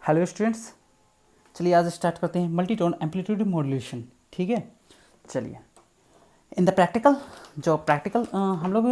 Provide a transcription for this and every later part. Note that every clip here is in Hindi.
हेलो स्टूडेंट्स, चलिए आज स्टार्ट करते हैं मल्टीटोन एम्पलीट्यूड मॉड्यूलेशन। ठीक है, चलिए इन द प्रैक्टिकल जो प्रैक्टिकल हम लोग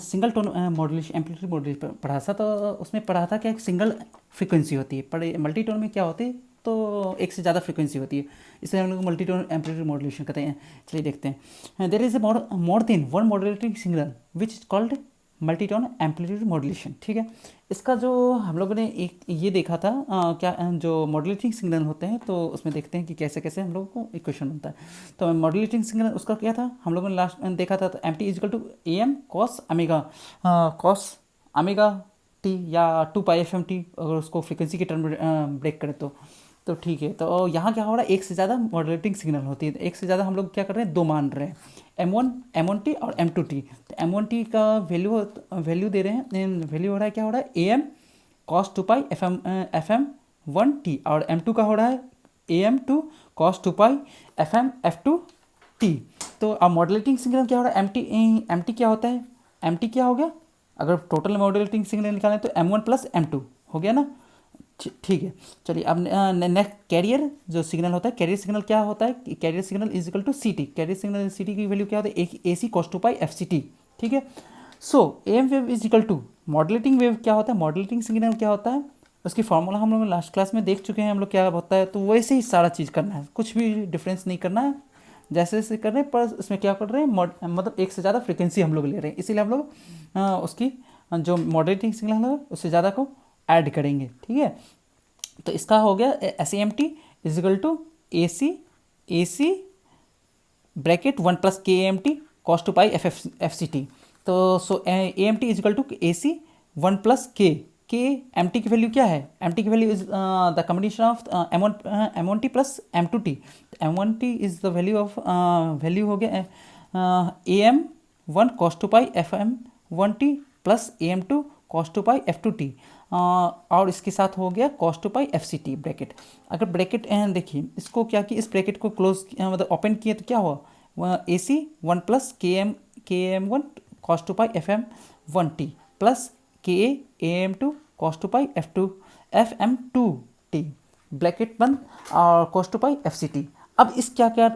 single tone modulation amplitude modulation पढ़ा था। तो उसमें पढ़ा था कि एक सिंगल फ्रीक्वेंसी होती है, पर मल्टीटोन में क्या होती है तो एक से ज़्यादा फ्रीक्वेंसी होती है, इसलिए हम लोग मल्टीटोन एम्पलीट्यूड मॉड्यूलेशन कहते हैं। चलिए देखते हैं। There is a more than one modulating signal which is called multitone amplitude modulation. ठीक है, इसका जो हम लोगों ने एक ये देखा था क्या जो मॉड्यूलेटिंग सिग्नल होते हैं, तो उसमें देखते हैं कि कैसे कैसे हम लोगों को इक्वेशन बनता है। तो मॉड्यूलेटिंग सिग्नल उसका क्या था, हम लोगों ने लास्ट में देखा था, तो m t is equal to a m cos omega t या 2 पाई एफ एम टी, अगर उसको फ्रिक्वेंसी के टर्म ब्रेक करें तो ठीक है। तो यहाँ क्या हो रहा है, एक से ज़्यादा मॉड्यूलेटिंग सिग्नल होती है। एक से ज़्यादा हम लोग क्या कर रहे हैं, दो मान रहे हैं, M1 टी और M2 टी। तो M1 टी का वैल्यू दे रहे हैं, वैल्यू हो रहा है, क्या हो रहा है, AM cos 2 pi FM1 T, और M2 का हो रहा है AM2 cos 2 पाई FM F2 टी। तो अब मॉड्यूलेटिंग सिग्नल क्या हो रहा है, MT क्या होता है, MT क्या हो गया, अगर टोटल मॉड्यूलेटिंग सिग्नल निकालें तो M1 प्लस M2 हो गया ना। ठीक है, चलिए अब नेक्स्ट कैरियर जो सिग्नल होता है, कैरियर सिग्नल क्या होता है, carrier signal is equal to C T. Carrier signal C T की वैल्यू क्या होता है, एक A C cos 2 pi FC T. ठीक है, so M wave is equal to modulating wave क्या होता है, मॉड्यूलेटिंग सिग्नल क्या होता है, उसकी फॉर्मूला हम लोग लास्ट क्लास में देख चुके हैं हम लोग क्या होता है। तो वैसे ही सारा चीज़ करना है, कुछ भी डिफरेंस नहीं करना है, जैसे जैसे कर रहे हैं, पर उसमें क्या कर रहे हैं, मतलब एक से ज़्यादा फ्रिक्वेंसी हम लोग ले रहे हैं, इसीलिए हम लोग उसकी जो मॉड्यूलेटिंग सिग्नल है उससे ज़्यादा को ऐड करेंगे। ठीक है, तो इसका हो गया S M T is equal to A C bracket 1 plus K M T cos 2 pi F C T. तो so A M T is equal to A C 1 plus K M T की वैल्यू क्या है, एम टी की value is the combination of M one T plus M2 T. M1 T is the value of value हो गया AM1 cos 2 pi FM1 T plus AM2 cos 2 पाई F2 टी, और इसके साथ हो गया cos 2 pi FC T bracket. अगर ब्रैकेट देखिए इसको क्या कि इस ब्रैकेट को क्लोज मतलब ओपन किए तो क्या हुआ, AC 1 plus K M 1 cos 2 pi FM1 T plus AM2 cos 2 pi FM2 T bracket बंद और cos 2 पाई FC टी। अब इस क्या कर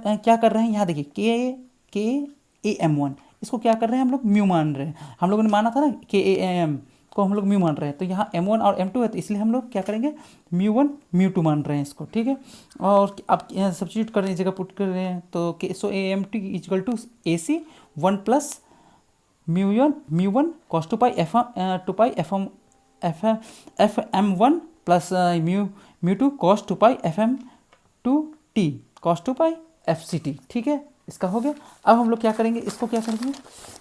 रहे हैं, यहाँ देखिए के AM1 इसको क्या कर रहे हैं, हम लोग म्यू मान रहे हैं। हम लोगों ने माना था ना KAM को हम लोग म्यू मान रहे हैं, तो यहाँ M1 और M2 है, तो इसलिए हम लोग क्या करेंगे, म्यू 1 म्यू 2 मान रहे हैं इसको। ठीक है, और अब सब्स्टिट्यूट कर रहे हैं, जगह पुट कर रहे हैं, तो so AM2 equal to AC 1 plus mu 1 cos 2 pi FM1 plus mu 2 cos 2 pi FM2 t cos 2 pi FC T. ठीक है, इसका हो गया। अब हम लोग क्या करेंगे, इसको क्या करेंगे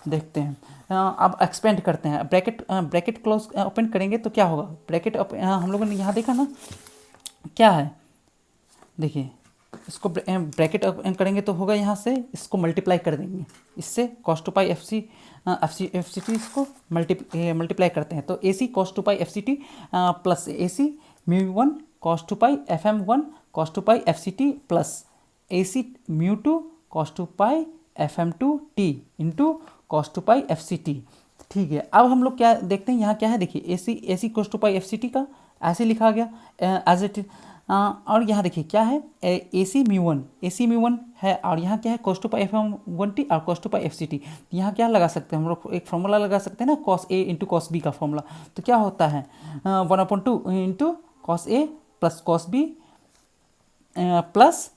देखते हैं। अब एक्सपेंड करते हैं, ब्रैकेट क्लोज ओपन करेंगे तो क्या होगा, ब्रैकेट हम लोगों ने यहाँ देखा ना क्या है, देखिए इसको ब्रैकेट ओपन करेंगे तो होगा, यहाँ से इसको मल्टीप्लाई कर देंगे इससे cos 2 पाई FC टी, इसको मल्टीप्लाई करते हैं, तो AC cos 2 pi FC T plus AC mu 1 cos 2 pi FM1 cos 2 pi FC T plus AC mu 2 cos 2 pi FM2 T into cos 2 pi FC T. ठीक है, अब हम लोग क्या देखते हैं, यहाँ क्या है, देखिए AC cos 2 pi FC T का ऐसे लिखा गया एज इट। और यहाँ देखिए क्या है, AC म्यू 1 है, और यहाँ क्या है cos 2 पाई FM1 टी और cos 2 पाई FC टी। यहाँ क्या लगा सकते हैं हम लोग, एक फॉर्मूला लगा सकते हैं ना, cos A into cos B का फॉर्मूला। तो क्या होता है 1/2 into cos A plus cos B plus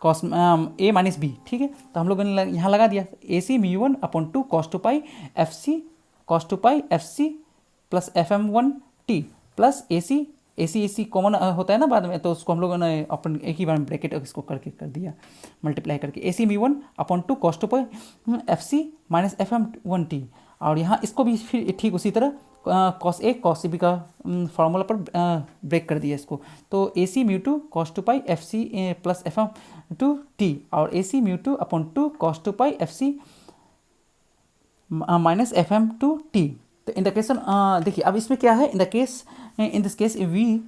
cos A minus B। ठीक है, तो हम लोगों ने यहाँ लगा दिया AC mu 1/2 cos 2 pi FC plus FM1 T plus AC common होता है ना बाद में, तो उसको हम लोगों ने अपन एक ही बार में ब्रैकेट इसको करके कर दिया मल्टीप्लाई करके, AC mu 1/2 cos 2 pi FC minus FM1 T. और यहाँ इसको भी फिर ठीक उसी तरह cos A cos B का फॉर्मूला पर ब्रेक कर दिया इसको, तो AC mu 2 cos 2 pi FC plus FM2 t और AC mu 2/2 cos 2 pi FC minus FM2 t. तो इन द केस देखिए अब इसमें क्या है, in this case we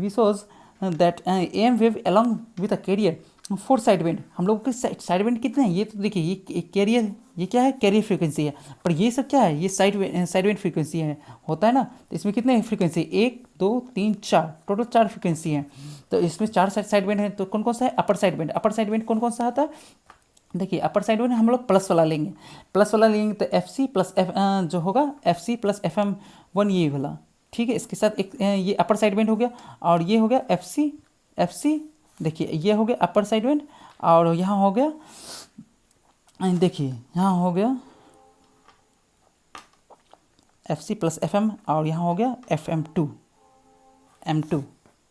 shows that AM wave along with a carrier 4 side band. हम लोगों के साइड बेंड कितने हैं, ये तो देखिए ये कैरियर ये क्या है, कैरियर फ्रीक्वेंसी है। पर ये सब क्या है, ये साइड बैंड फ्रीक्वेंसी है, होता है ना। तो इसमें कितने फ्रीक्वेंसी, 1 2 3 4, टोटल 4 फ्रीक्वेंसी हैं। तो इसमें 4 साइड बैंड है। तो कौन कौन सा है, अपर साइड बैंड। अपर साइड बैंड कौन कौन सा आता है, देखिए अपर साइड में हम लोग प्लस वाला लेंगे, प्लस वाला लेंगे तो एफ सी प्लस एफ जो होगा एफ सी प्लस एफ एम वन, ये वाला, ठीक है। इसके साथ एक ये अपर साइड बैंड हो गया, और ये हो गया एफ सी, देखिए ये हो गया अपर साइड बैंड। और यहाँ हो गया, देखिए यहाँ हो गया एफ सी प्लस एफ एम, और यहाँ हो गया एफ एम टू,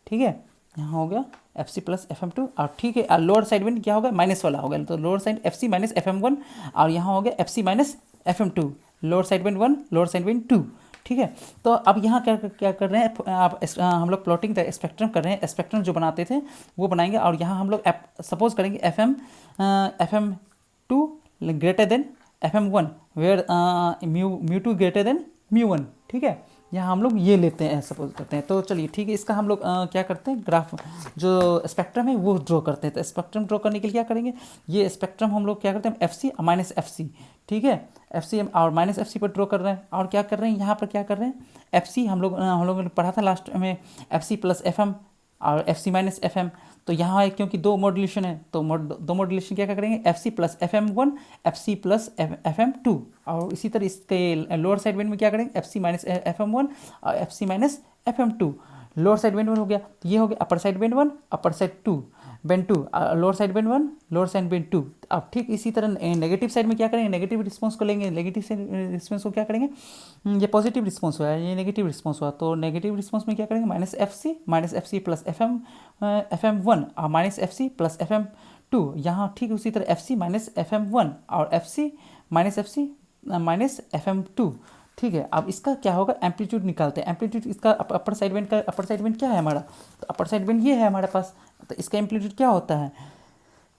ठीक है। यहाँ हो गया एफ सी प्लस एफ एम टू, और ठीक है। और लोअर साइड में क्या होगा, माइनस वाला हो गया, तो लोअर साइड एफ सी माइनस एफ एम वन, और यहाँ हो गया एफ सी minus F M two, lower side में 1, लोअर साइड में 2, ठीक है। तो अब यहाँ क्या कर रहे हैं आप, हम लोग प्लॉटिंग द स्पेक्ट्रम कर रहे हैं, स्पेक्ट्रम जो बनाते थे वो बनाएंगे। और यहाँ हम लोग सपोज करेंगे f M two greater than f M one, where mu two greater than mu one, ठीक है। यहाँ हम लोग ये लेते हैं, सपोज करते हैं। तो चलिए ठीक है, इसका हम लोग क्या करते हैं, ग्राफ जो स्पेक्ट्रम है वो ड्रॉ करते हैं। तो स्पेक्ट्रम ड्रॉ करने के लिए क्या करेंगे, ये स्पेक्ट्रम हम लोग क्या करते हैं, एफ सी माइनस एफ सी, ठीक है। एफ सी और माइनस एफ सी पर ड्रॉ कर रहे हैं। और क्या कर रहे हैं, यहाँ पर क्या कर रहे हैं, एफ सी हम लोगों ने पढ़ा था लास्ट में, एफ सी प्लस एफ एम और एफ सी माइनस एफ एम। तो यहाँ है क्योंकि दो मॉड्यूलेशन है, तो दो मॉड्यूलेशन क्या करेंगे, एफ सी plus F M one, F सी प्लस एफ एम टू। और इसी तरह इसके लोअर साइड बैंड में क्या करेंगे, एफ सी माइनस एफ एम वन और एफ सी minus F M two. Lower side band one हो गया, तो ये हो गया upper side band one, upper side two band two, lower side band one, lower side band two. अब ठीक इसी तरह नेगेटिव साइड में क्या करेंगे, नेगेटिव रिस्पॉन्स को लेंगे, नेगेटिव रिस्पॉन्स को क्या करेंगे, ये पॉजिटिव रिस्पॉन्स हुआ है, ये नेगेटिव रिस्पॉन्स हुआ, तो नेगेटिव रिस्पॉन्स में क्या करेंगे, minus F C plus F M one और minus F C plus F M two. यहाँ ठीक उसी तरह एफ सी माइनस एफ एम वन और एफ सी माइनस एफ एम टू, ठीक है। अब इसका क्या होगा, एम्पलीट्यूड निकालते हैं। एम्पलीट्यूड इसका अपर साइड बैंड का, अपर साइड बैंड क्या है हमारा, तो अपर साइड बैंड ये है हमारे पास। तो इसका एम्पलीट्यूड क्या होता है,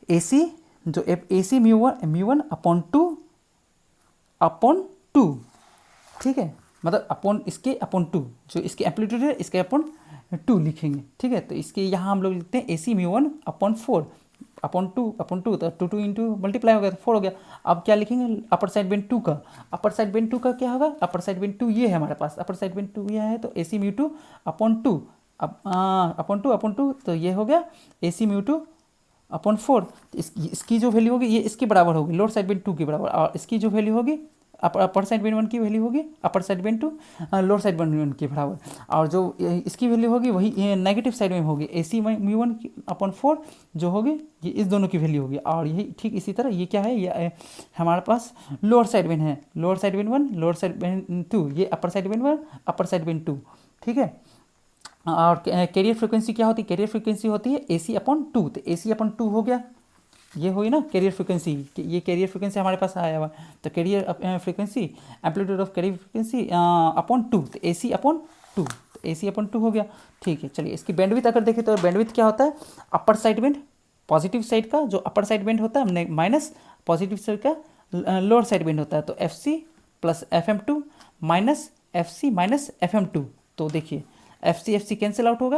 ए सी, जो ए C mu one upon two, ठीक है। मतलब अपॉन इसके अपॉन टू, जो इसके एम्पलीट्यूड है इसके अपॉन टू लिखेंगे, ठीक है। तो इसके यहाँ हम लोग लिखते हैं A C mu one upon four, upon two, तो टू इंटू मल्टीप्लाई हो गया तो 4 हो गया। अब क्या लिखेंगे, अपर साइड बैंड टू का, अपर साइड बैंड टू का क्या होगा, अपर साइड बैंड टू ये है हमारे पास, अपर साइड बैंड टू ये है, तो A C mu two upon two, upon two, तो ये हो गया A C mu two upon four. इसकी जो वैल्यू होगी ये इसके बराबर होगी, लोअर साइड बैंड टू के बराबर, और इसकी जो वैल्यू होगी अपर साइड बैंड वन की वैल्यू होगी upper side band two lower side band one के बराबर, और जो इसकी वैल्यू होगी वही नेगेटिव साइड में होगी, ए C mu one upon four जो होगी ये इस दोनों की वैल्यू होगी। और यही ठीक इसी तरह ये क्या है, ये हमारे पास लोअर साइड बैंड है, lower side band one, lower side band two, ये upper side band one, upper side band two, ठीक है। और कैरियर फ्रिक्वेंसी क्या होती है, कैरियर फ्रिक्वेंसी होती है ए सी अपॉन टू, तो ए सी अपॉन टू हो गया, ये हुई ना कैरियर फ्रिक्वेंसी, ये कैरियर फ्रिक्वेंसी हमारे पास आया हुआ। तो carrier frequency, amplitude of carrier frequency upon two, तो ए सी अपॉन टू, तो ए सी अपॉन टू हो गया, ठीक है। चलिए इसकी बैंडविड्थ अगर देखें तो बैंडविड्थ क्या होता है, upper side band positive side का जो अपर साइड बैंड होता है माइनस पॉजिटिव साइड का लोअर साइड बैंड होता है, तो एफ सी plus F M two minus F C minus F M two. तो देखिए एफ सी कैंसिल आउट होगा,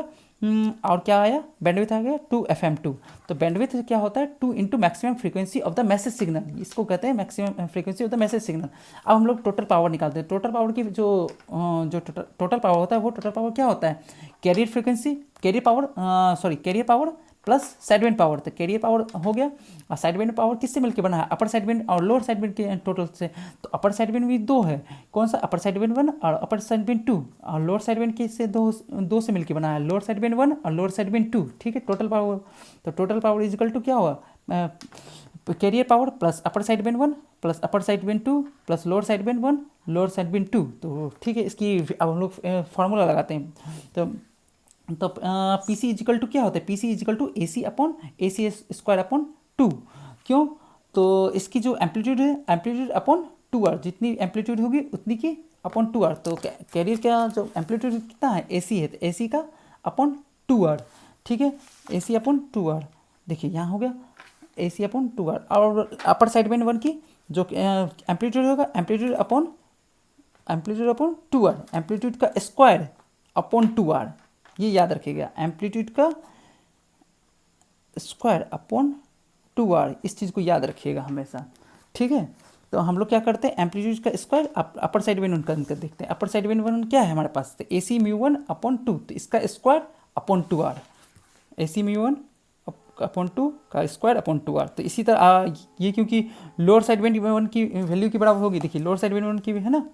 और क्या आया, बैंडविड्थ आ गया 2 FM2। तो बैंडविड्थ क्या होता है, 2 into maximum frequency of the message signal, इसको कहते हैं maximum frequency of the message signal. अब हम लोग टोटल पावर निकालते हैं। टोटल पावर की जो टोटल पावर होता है, वो टोटल पावर क्या होता है, carrier frequency, carrier power plus side band power. तो कैरियर पावर हो गया, और साइड बैंड पावर किससे मिलकर बना है, अपर साइड बैंड और लोअर साइड बैंड के टोटल से। तो अपर साइड बैंड भी दो है, कौन सा, अपर साइड बैंड वन और अपर साइड बैंड टू, और लोअर साइड बैंड के से दो से मिलकर बना है, लोअर साइड बैंड वन और लोअर साइड बैंड टू, ठीक है। टोटल पावर, तो टोटल पावर इजिकल टू क्या हुआ, carrier power plus upper side band one plus upper side band two plus lower side band one lower side band two. तो ठीक है, इसकी अब हम लोग फार्मूला लगाते हैं। तो पी सी इजिकल टू क्या होता है, P C equal to A C upon A C square upon two. क्यों, तो इसकी जो एम्पलीट्यूड है, एम्पलीट्यूड अपॉन टू आर, जितनी एम्पलीट्यूड होगी उतनी की अपॉन टू आर। तो कैरियर का जो एम्पलीट्यूड कितना है, ए सी है, तो ए सी का अपॉन टू आर, ठीक है, A C upon two R. देखिए यहाँ हो गया A C upon two R. और अपर साइड बैंड वन की जो एम्पलीट्यूड होगा, amplitude upon two R, amplitude का स्क्वायर अपॉन टू आर, ये याद रखिएगा, एम्पलीट्यूड का स्क्वायर अपॉन टू आर, इस चीज़ को याद रखिएगा हमेशा, ठीक है। तो हम लोग क्या करते हैं, एम्पलीट्यूड का square upper side when one कर देखते हैं। अपर साइड वेन वन क्या है हमारे पास, तो AC μ1 अपॉन 2, तो इसका square upon 2r, AC μ1 upon 2 का स्क्वायर अपॉन 2r। तो इसी तरह ये क्योंकि लोअर साइड वेन वन की वैल्यू की बराबर होगी, देखिए लोअर साइड वेन वन की है ना,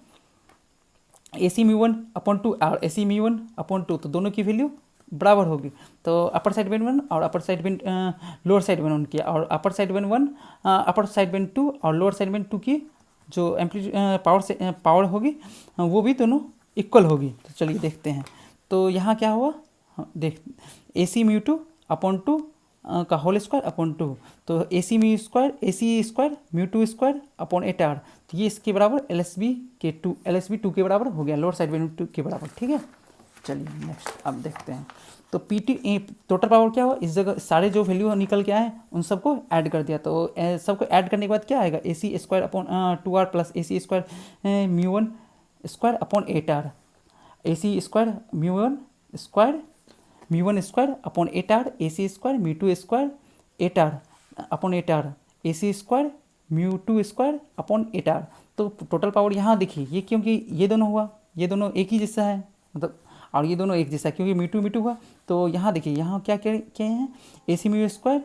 AC μ1 अपॉन 2 और AC μ1 अपॉन 2, तो दोनों की वैल्यू बराबर होगी। तो अपर साइड वेन वन और upper side when lower side when one की, और upper side when one upper side when two और लोअर साइड वेन टू की जो एम्पलीट्यूड पावर होगी वो भी दोनों इक्वल होगी। तो चलिए देखते हैं। तो यहाँ क्या हुआ, देख AC μ2 अपॉन 2 का होल स्क्वायर अपॉन 2, तो AC square μ2 square upon 8r, तो ये इसके बराबर LSB 2 के बराबर हो गया, लोअर साइड वेन 2 के बराबर। ठीक है, चलिए नेक्स्ट अब देखते हैं। तो PT टोटल पावर क्या हुआ, इस जगह सारे जो वैल्यू निकल के आए उन सबको ऐड कर दिया। तो सबको ऐड करने के बाद क्या आएगा, AC square upon 2r plus AC square μ1 square upon 8r, AC square μ1 square upon 8r, AC square μ2 square 8r upon 8r, AC square μ2 square upon 8r। तो टोटल पावर यहाँ देखिए, ये क्योंकि ये दोनों हुआ, ये दोनों एक ही जैसा है, मतलब और ये दोनों एक जैसा है क्योंकि μ2 हुआ। तो यहाँ देखिए, यहाँ क्या क्या हैं, AC μ square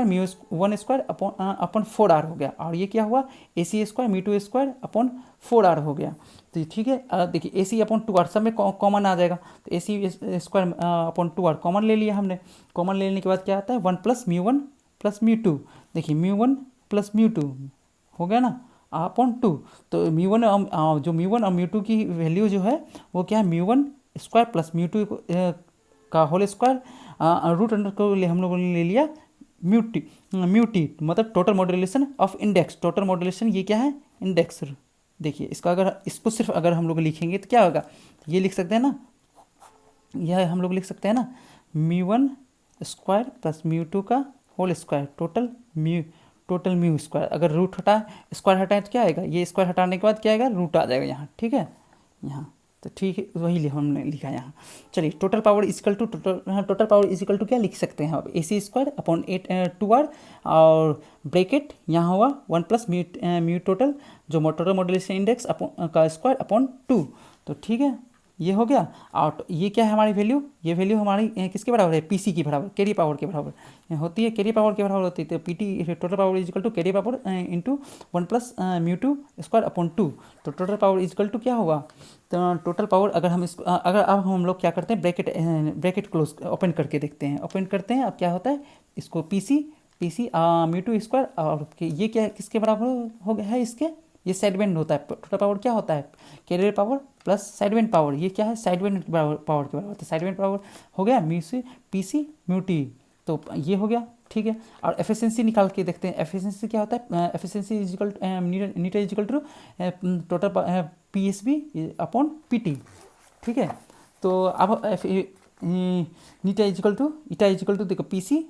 μ1 square upon 4r हो गया, और ये क्या हुआ, AC square μ2 square upon 4r हो गया। तो ठीक है, देखिए AC अपॉन 2r सब में कॉमन आ जाएगा, तो AC square upon 2r common ले लिया हमने। कॉमन लेने के बाद क्या आता है, 1 प्लस μ1 प्लस μ2, देखिए μ1 प्लस μ2 हो गया ना अपॉन 2। तो μ1 जो μ1 और μ2 की वैल्यू जो है वो क्या है, μ1 स्क्वायर प्लस μ2 का होल स्क्वायर रूट अंडर को हम लोगों ने ले लिया म्यूटी, मतलब total modulation of index. Total modulation ये क्या है, इंडेक्स। देखिए इसको सिर्फ अगर हम लोग लिखेंगे तो क्या होगा, ये लिख सकते हैं ना, यह हम लोग लिख सकते हैं ना, μ1 स्क्वायर प्लस μ2 का whole square total mu square. अगर रूट स्क्वायर हटाएं तो क्या आएगा, ये स्क्वायर हटाने के बाद क्या आएगा, रूट आ जाएगा यहाँ। ठीक है, यहाँ तो ठीक है, वही हमने लिखा यहाँ। चलिए total power is equal to total power is equal to क्या लिख सकते हैं अब, AC स्क्वायर अपॉन 2r और ब्रैकेट यहाँ हुआ 1 प्लस म्यू टोटल जो टोटल मॉड्यूलेशन इंडेक्स का स्क्वायर अपॉन 2। तो ठीक है, ये हो गया। और ये क्या है हमारी वैल्यू, ये वैल्यू हमारी किसके बराबर है, PC की बराबर, कैरियर पावर के बराबर होती है, कैरियर पावर के बराबर होती है। तो PT total power is equal to carrier power into 1 plus μ2 square upon 2। तो टोटल पावर इजिकल टू क्या होगा, तो टोटल पावर अगर हम इसको अगर अब हम लोग क्या करते हैं, ब्रैकेट क्लोज ओपन करके देखते हैं, ओपन करते हैं। अब क्या होता है, इसको PC μ2 स्क्वायर और ये क्या किसके बराबर हो गया है, इसके ये साइड बेंड होता है। टोटल पावर क्या होता है, carrier power plus side band power, ये क्या है, साइड बेंड पावर के बराबर। तो साइड बेंड पावर हो गया PC μT, तो ये हो गया। ठीक है, और एफिशिएंसी निकाल के देखते हैं। एफिशिएंसी क्या होता है, efficiency equal eta equal to total PSB upon PT। ठीक है, तो अब नीटा इजिकल टू देखो PC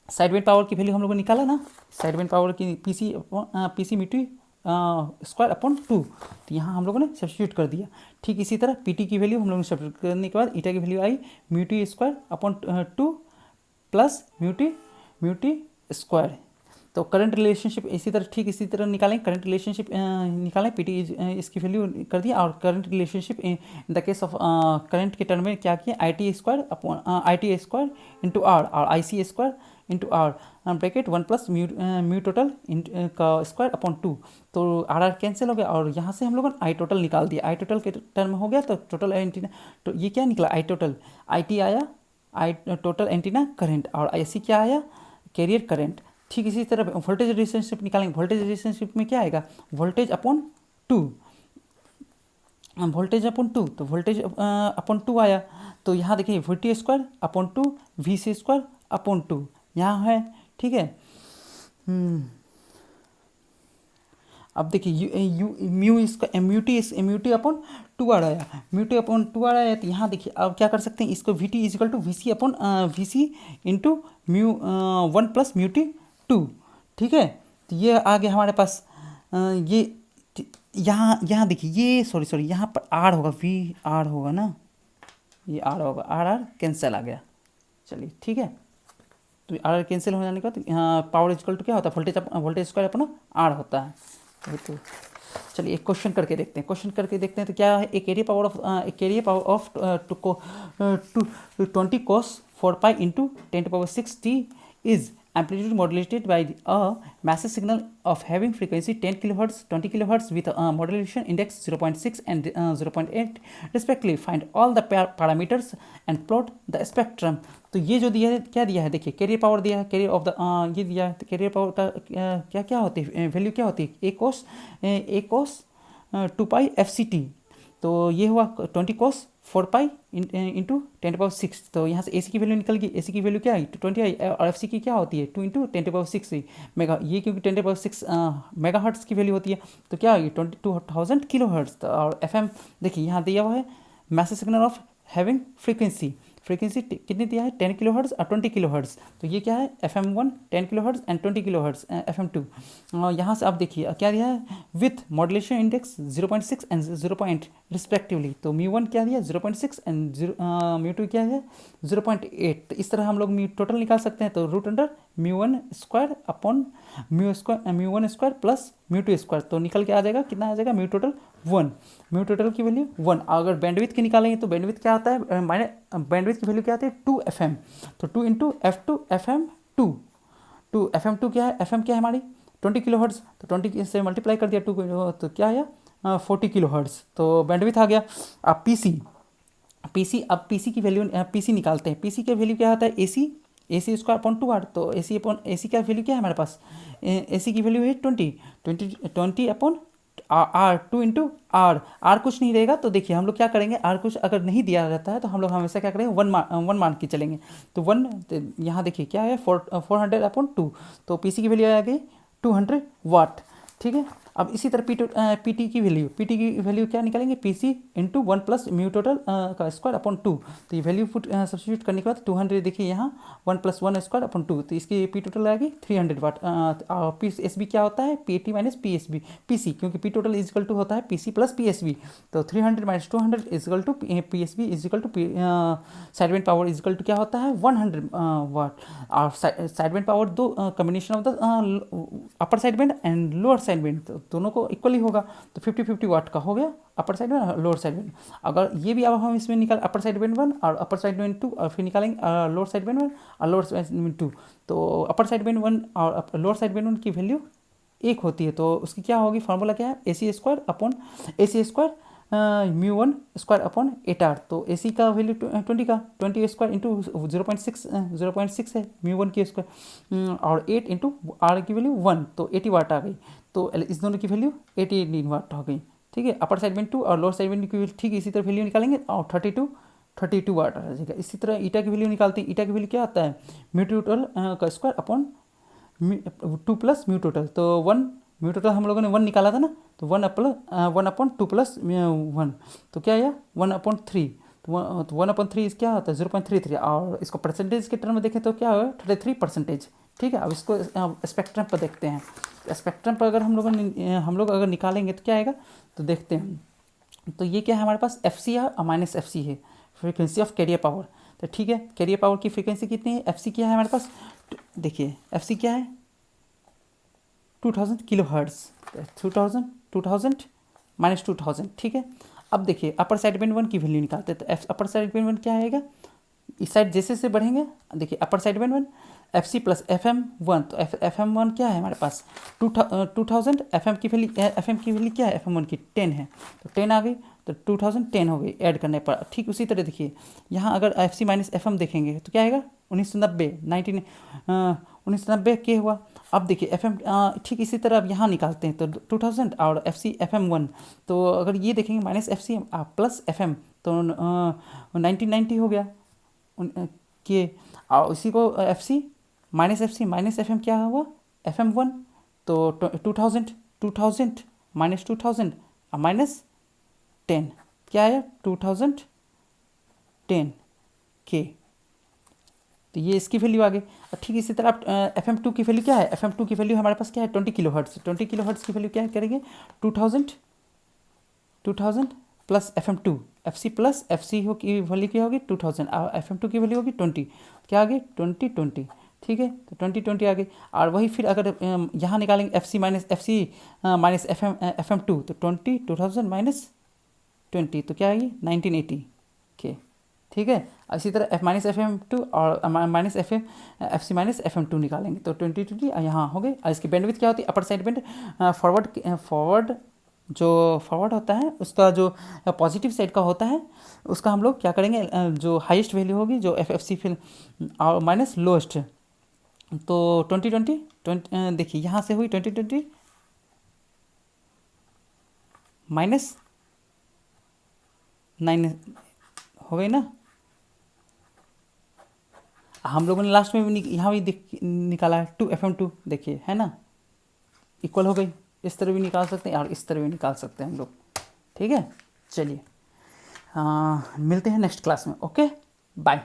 साइड बेंड पावर की वैल्यू हम लोगों ने निकाला ना, साइड बेंड पावर की PC μT स्क्वायर अपॉन 2, तो यहाँ हम लोगों ने सब्स्टिट्यूट कर दिया। ठीक इसी तरह PT की वैल्यू हम लोगों ने सब्स्टिट्यूट करने के बाद ईटा की वैल्यू आई μT square upon 2 plus mu T square. तो करंट रिलेशनशिप इसी तरह निकालें, करंट रिलेशनशिप निकालें। PT इसकी वैल्यू कर दिया, और current relationship in the case of current के टर्म में क्या किया, IT स्क्वायर इंटू R और IC square into R bracket 1 plus mu total का स्क्वायर अपॉन 2। तो RR कैंसिल हो गया, और यहाँ से हम लोगों ने आई टोटल निकाल दिया। आई टोटल के टर्म हो गया, तो टोटल एंटीना, तो ये क्या निकला, आई टोटल IT आया, आई टोटल एंटीना करंट, और IC क्या आया, कैरियर करंट। ठीक इसी तरह वोल्टेज रिलेशनशिप निकालेंगे। वोल्टेज रिलेशनशिप में क्या आएगा, वोल्टेज अपॉन 2, तो वोल्टेज अपॉन 2 आया। तो यहाँ देखिए VT square upon 2 VC square upon 2 यहाँ है। ठीक है, अब देखिए म्यूटी अपॉन 2r आया, म्यूटी अपॉन 2r आया। तो यहाँ देखिए अब क्या कर सकते हैं, इसको VT is equal to VC upon VC into 1 plus mu T 2। ठीक है, तो ये आ गया हमारे पास। ये यहाँ देखिए, ये सॉरी यहाँ पर R होगा, VR होगा ना, ये R होगा, R कैंसिल आ गया। चलिए ठीक है, तो आर कैंसिल हो जाने के बाद पावर इक्वल टू क्या होता है, वोल्टेज स्क्वायर अपना आर होता है। तो चलिए एक क्वेश्चन करके देखते हैं, तो क्या है, एक area power of two 20 cos 4 pi into 10⁻6 t is amplitude modulated by a massive signal of having frequency 10 kilohertz 20 kilohertz with a modulation index 0.6 and 0.8 respectively. Find all the parameters and plot the spectrum. तो ये जो दिया है, क्या दिया है, देखिए कैरियर पावर दिया है, कैरियर ऑफ द ये दिया है, कैरियर पावर का क्या क्या होती है, वैल्यू क्या होती है, ए कोस 2 पाई FCT। तो ये हुआ 20 cos 4 पाई इंटू 10⁻6। तो यहाँ से AC की वैल्यू निकल गई, AC की वैल्यू क्या आई 20 आई, और FC की क्या होती है 2 इंटू 10⁻6 मेगा, ये क्योंकि 10⁻6 मेगा हर्ट्स की वैल्यू होती है, तो क्या होगी 22,000 किलो हर्ट्स। और FM देखिए यहाँ दिया हुआ है message signal of having frequency कितनी दिया है 10 किलो हर्ट्स और 20 किलो हर्ट्स। तो ये क्या है FM1 10 kilo hertz and 20 kilo hertz FM2। यहाँ से आप देखिए क्या दिया है with modulation index 0.6 and 0.8 respectively. तो म्यू1 क्या दिया 0.6 एंड म्यू2 क्या है 0.8। तो इस तरह हम लोग म्यू टोटल निकाल सकते हैं। तो root under mu one square upon mu one square plus mu two square, तो निकल के आ जाएगा कितना आ जाएगा म्यू टोटल की वैल्यू 1। अगर बैंडविड्थ की निकालेंगे तो बैंडविड्थ क्या आता है, माने बैंडविड्थ की वैल्यू क्या आती है 2FM। तो 2 इंटू F2 FM2 FM2 क्या है, FM क्या है हमारी 20 किलो हर्ट्स। तो 20 से मल्टीप्लाई कर दिया 2 को, तो क्या आया 40 किलो हर्ट्स। तो बैंडविड्थ आ गया। अब पीसी की वैल्यू पीसी निकालते हैं। पीसी की वैल्यू क्या आता है AC स्क्वायर अपॉन 2R। तो AC का वैल्यू क्या है हमारे पास, AC की वैल्यू है 20 अपॉन R 2 इंटू R कुछ नहीं रहेगा। तो देखिए हम लोग क्या करेंगे, R कुछ अगर नहीं दिया रहता है तो हम लोग हमेशा क्या करेंगे वन मान के चलेंगे। तो 1 यहाँ देखिए क्या है 400 अपॉन 2। तो PC की वैल्यू आ गई 200 वाट। ठीक है, अब इसी तरह PT की वैल्यू क्या निकालेंगे, PC into 1 plus mu total का स्क्वायर अपॉन 2। तो ये वैल्यू सब्सिट्यूट करने के बाद 200 देखिए यहाँ 1 प्लस 1 स्क्वायर अपॉन 2, तो इसकी P टोटल आएगी 300 वाट। PSB क्या होता है PT माइनस PC, क्योंकि P टोटल इजिकल टू होता है PC प्लस PSB। तो 300 minus 200 equal to PSB equal to side band power is equal to क्या होता है 100 वाट। और साइड बैंड पावर दो combination of the upper side band and lower side band, तो दोनों को इक्वली होगा। तो 50-50 वाट का हो गया upper side band lower side band. अगर ये भी अब हम इसमें निकाल अपर साइड बैंड 1 और अपर साइड बैंड 2 और फिर निकालेंगे लोअर साइड बैंड 1 और लोअर साइड बैंड 2। तो अपर साइड बैंड 1 और लोअर साइड बैंड 1 की वैल्यू एक होती है। तो उसकी क्या होगी, फार्मूला क्या है AC square mu one square upon 8R। तो AC का वैल्यू 20 स्क्वायर इंटू 0.6 है म्यू1 की स्क्वायर, और 8 इंटू R की वैल्यू 1, तो 80 वाट आ गई। तो इस दोनों की वैल्यू 80 वाट हो गई। ठीक है, अपर साइड में 2 और लोअर साइड में की ठीक इसी तरह वैल्यू निकालेंगे और 32 वाट आ जाएगा। इसी तरह ईटा की वैल्यू निकालते हैं। ईटा की वैल्यू क्या आता है म्यू टोटल का square upon 2 plus mu total. तो 1 म्यू टोटल हम लोगों ने 1 निकाला था ना, तो 1 अपॉन 2 प्लस 1, तो क्या आया 1/3। तो 1/3 क्या होता है 0.33, और इसको परसेंटेज के टर्म में देखें तो क्या होगा 33%। ठीक है, अब इसको स्पेक्ट्रम पर देखते हैं। स्पेक्ट्रम पर अगर हम लोग अगर निकालेंगे तो क्या आएगा, तो देखते हैं। तो ये क्या है हमारे पास FC है और माइनस FC है, फ्रीक्वेंसी ऑफ कैरियर पावर। तो ठीक है, कैरियर पावर की फ्रीक्वेंसी कितनी है, FC क्या है हमारे पास, देखिए FC क्या है 2000 किलो हर्ट्स। 2000 माइनस 2000। ठीक है, अब देखिए अपर साइड बैंड 1 की वैल्यू निकालते हैं। तो अपर साइड बैंड 1 क्या आएगा, इस साइड जैसे बढ़ेंगे, देखिए अपर side band 1 FC plus FM1। तो FM1 क्या है हमारे पास 2000, FM की वैल्यू क्या है FM1 की 10 है, तो 10 आ गई, तो 2010 हो गई ऐड करने पर। ठीक उसी तरह देखिए यहाँ अगर FC माइनस FM देखेंगे तो क्या आएगा 1990 के हुआ। अब देखिए FM ठीक इसी तरह अब यहाँ निकालते हैं। तो 2000 और FM1, तो अगर ये देखेंगे माइनस FC प्लस FM, तो 1990 हो गया के, और इसी को FC माइनस FM क्या हुआ FM1। तो 2000 माइनस 2000 माइनस 10 क्या आया 2010 के। तो ये इसकी वैल्यू आ गई। ठीक इसी तरह FM2 की वैल्यू क्या है, FM2 की वैल्यू हमारे पास क्या है 20 किलो हर्ट्स। 20 किलो हर्ट्स की वैल्यू क्या करेंगे 2000 plus FM2, FC plus FC की वैल्यू क्या होगी 2000 और FM2 की वैल्यू होगी 20, क्या आ गई 20। ठीक है, तो 2020 आ गई। और वही फिर अगर यहाँ निकालेंगे FC माइनस FM2, तो 2000 माइनस 20, तो क्या आएगी 1980 के। ठीक है, इसी तरह F माइनस FM2 और माइनस FC माइनस FM2 निकालेंगे, तो 2020 यहाँ हो गए। और इसकी बैंडविड्थ क्या होती है, अपर साइड बैंड फॉरवर्ड जो फॉरवर्ड होता है उसका जो पॉजिटिव साइड का होता है उसका हम लोग क्या करेंगे, जो हाईएस्ट वैल्यू होगी जो FFC फिर और माइनस लोएस्ट। तो 2020 देखिए यहाँ से हुई 2020 माइनस 9 हो गई ना। हम लोगों ने लास्ट में भी यहाँ भी निकाला है 2FM2, देखिए है ना, इक्वल हो गई। इस तरह भी निकाल सकते हैं और इस तरह भी निकाल सकते हैं हम लोग। ठीक है, चलिए मिलते हैं नेक्स्ट क्लास में। Okay, bye.